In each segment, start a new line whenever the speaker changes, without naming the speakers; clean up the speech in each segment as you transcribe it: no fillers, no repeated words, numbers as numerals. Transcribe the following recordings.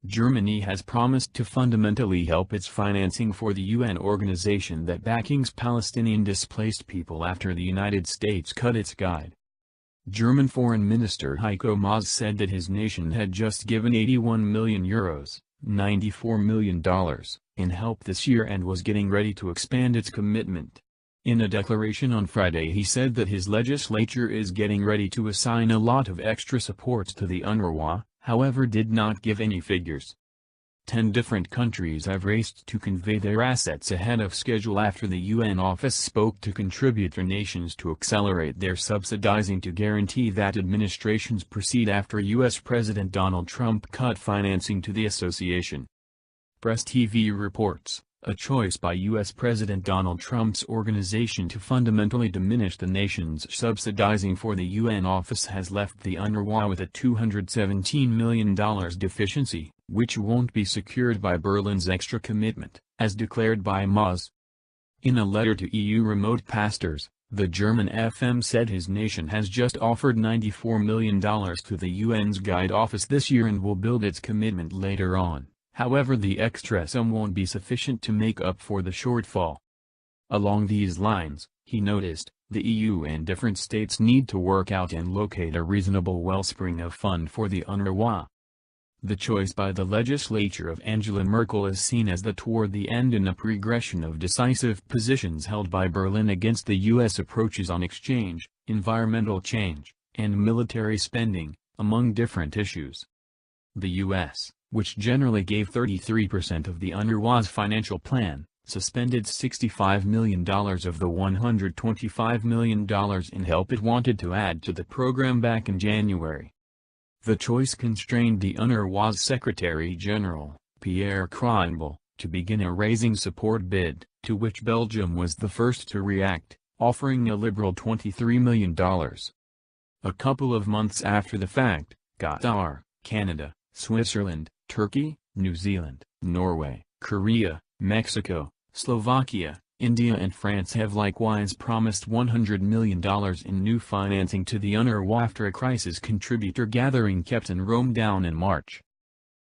Germany has promised to fundamentally help its financing for the UN organization that backs Palestinian displaced people after the United States cut its guide. German Foreign Minister Heiko Maas said that his nation had just given €81 million, $94 million, in help this year and was getting ready to expand its commitment. In a declaration on Friday he said that his legislature is getting ready to assign a lot of extra support to the UNRWA, however did not give any figures. 10 different countries have raced to convey their assets ahead of schedule after the UN office spoke to contributor nations to accelerate their subsidizing to guarantee that administrations proceed after U.S. President Donald Trump cut financing to the association. Press TV reports, a choice by U.S. President Donald Trump's organization to fundamentally diminish the nation's subsidizing for the UN office has left the UNRWA with a $217 million deficiency, which won't be secured by Berlin's extra commitment, as declared by Maas. In a letter to EU remote pastors, the German FM said his nation has just offered $94 million to the UN's guide office this year and will build its commitment later on. However, the extra sum won't be sufficient to make up for the shortfall. Along these lines, he noticed, the EU and different states need to work out and locate a reasonable wellspring of fund for the UNRWA. The choice by the legislature of Angela Merkel is seen as toward the end in a progression of decisive positions held by Berlin against the U.S. approaches on exchange, environmental change, and military spending, among different issues. The U.S., which generally gave 33% of the UNRWA's financial plan, suspended $65 million of the $125 million in help it wanted to add to the program back in January. The choice constrained the UNRWA's Secretary-General, Pierre Kronbel, to begin a raising support bid, to which Belgium was the first to react, offering a liberal $23 million. A couple of months after the fact, Qatar, Canada, Switzerland, Turkey, New Zealand, Norway, Korea, Mexico, Slovakia, India and France have likewise promised $100 million in new financing to the UNRWA after a crisis contributor gathering kept in Rome down in March.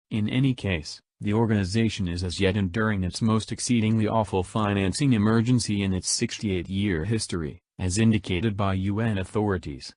In any case, the organization is as yet enduring its most exceedingly awful financing emergency in its 68-year history, as indicated by UN authorities.